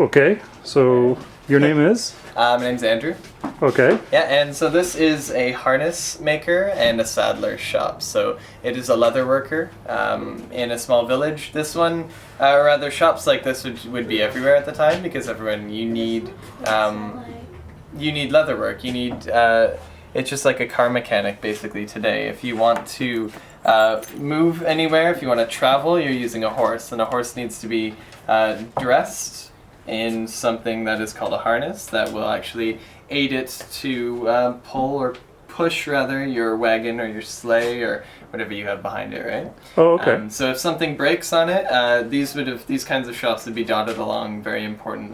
Okay, so your name is? My name's Andrew. Okay. Yeah, and so this is a harness maker and a saddler shop. So it is a leather worker in a small village. This one, or rather, shops like this would be everywhere at the time because everyone you need leather work. You need it's just like a car mechanic basically today. If you want to move anywhere, if you want to travel, you're using a horse, and a horse needs to be dressed in something that is called a harness that will actually aid it to pull or push rather your wagon or your sleigh or whatever you have behind it, right? Oh, okay. So if something breaks on it, these kinds of shops would be dotted along very important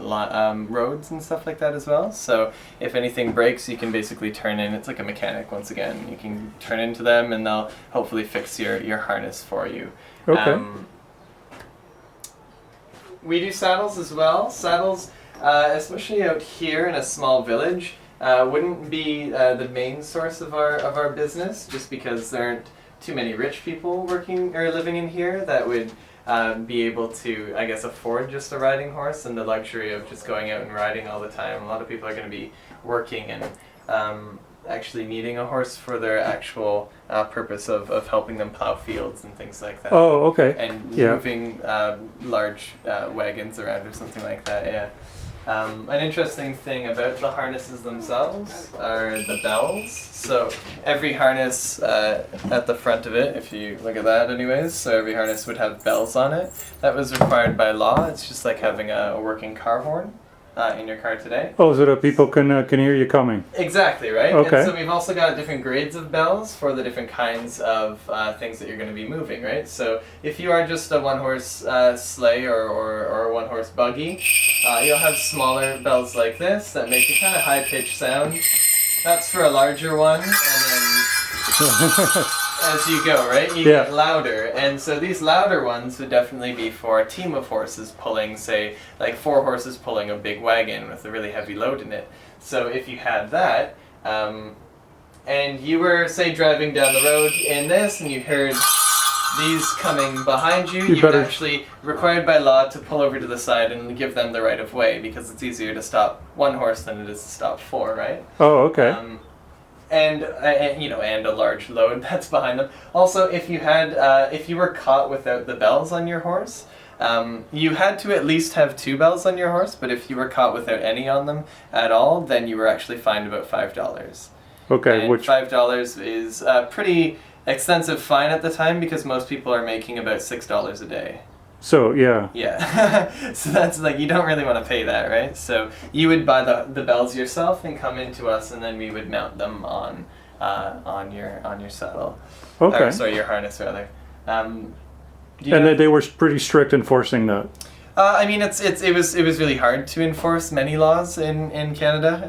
roads and stuff like that as well. So if anything breaks, you can basically turn in. It's like a mechanic once again. You can turn into them, and they'll hopefully fix your harness for you. Okay. We do saddles as well. Saddles, especially out here in a small village, wouldn't be the main source of our business, just because there aren't too many rich people working or living in here that would be able to, I guess, afford just a riding horse and the luxury of just going out and riding all the time. A lot of people are going to be working and actually needing a horse for their actual purpose of helping them plow fields and things like that. Oh, okay. And Yeah. moving large wagons around or something like that, yeah. An interesting thing about the harnesses themselves are the bells. So every harness at the front of it, if you look at that anyways, so every harness would have bells on it. That was required by law. It's just like having a working car horn in your car today. Oh, so that people can hear you coming. Exactly, right? Okay. And so we've also got different grades of bells for the different kinds of things that you're going to be moving, right? So if you are just a one-horse sleigh or a one-horse buggy, you'll have smaller bells like this that make a kind of high-pitched sound. That's for a larger one, and then as you go, right, you get louder. And so these louder ones would definitely be for a team of horses pulling, say, like 4 horses pulling a big wagon with a really heavy load in it. So if you had that, and you were, say, driving down the road in this, and you heard these coming behind you, you would actually, required by law, to pull over to the side and give them the right of way, because it's easier to stop 1 horse than it is to stop 4, right? Oh, okay. And a large load that's behind them. Also, if you were caught without the bells on your horse, you had to at least have 2 bells on your horse. But if you were caught without any on them at all, then you were actually fined about $5. Okay, and $5 is a pretty extensive fine at the time because most people are making about $6 a day. So, yeah. Yeah. So that's like, you don't really want to pay that, right? So you would buy the bells yourself and come into us, and then we would mount them on your saddle. Okay. Or, sorry, your harness rather. And they were pretty strict enforcing that. I mean, it was really hard to enforce many laws in Canada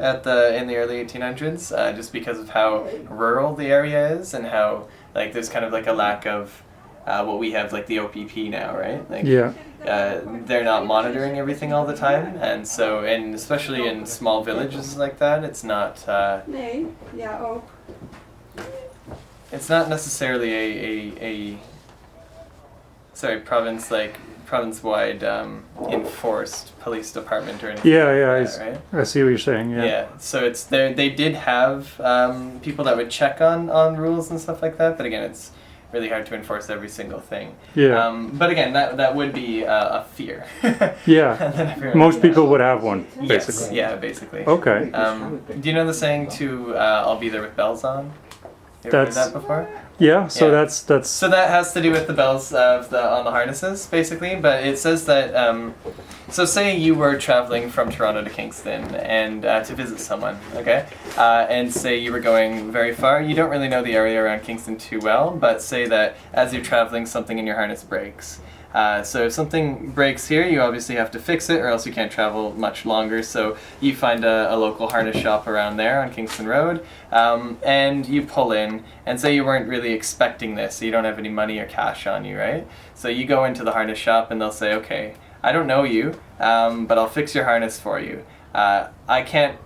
in the early 1800s, just because of how rural the area is and how like there's kind of like a lack of what we have, like the OPP now, right? Like, yeah. They're not monitoring everything all the time, and so, and especially in small villages like that, it's not. It's not necessarily a province-wide enforced police department or anything. Yeah, I see what you're saying. Yeah. Yeah. So it's there. They did have people that would check on rules and stuff like that, but again, it's really hard to enforce every single thing. Yeah. But again, that would be a fear. Yeah. Most people would have one, basically. Yes. Yeah, basically. Okay. Do you know the saying to "I'll be there with bells on"? You ever heard that before? Yeah. So Yeah. that's. So that has to do with the bells on the harnesses, basically. But it says that. So say you were traveling from Toronto to Kingston and to visit someone, okay? And say you were going very far. You don't really know the area around Kingston too well, but say that as you're traveling, something in your harness breaks. So if something breaks here, you obviously have to fix it, or else you can't travel much longer. So you find a local harness shop around there on Kingston Road, and you pull in, and say you weren't really expecting this, so you don't have any money or cash on you, right? So you go into the harness shop, and they'll say, okay, I don't know you, but I'll fix your harness for you. I can't,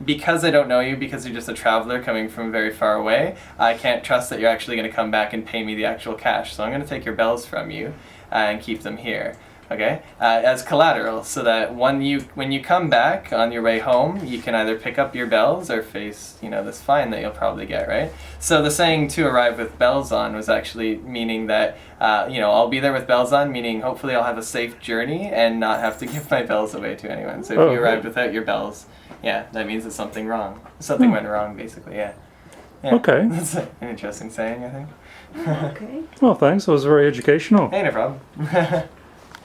because I don't know you, because you're just a traveler coming from very far away, I can't trust that you're actually going to come back and pay me the actual cash. So I'm going to take your bells from you and keep them here. okay, as collateral, so that when you come back on your way home, you can either pick up your bells or face, this fine that you'll probably get, right? So the saying "to arrive with bells on" was actually meaning that, I'll be there with bells on, meaning hopefully I'll have a safe journey and not have to give my bells away to anyone. So if you arrived without your bells, yeah, that means that something wrong. Something went wrong, basically, yeah. Okay. That's an interesting saying, I think. Okay. Well, thanks. It was very educational. Hey, no problem.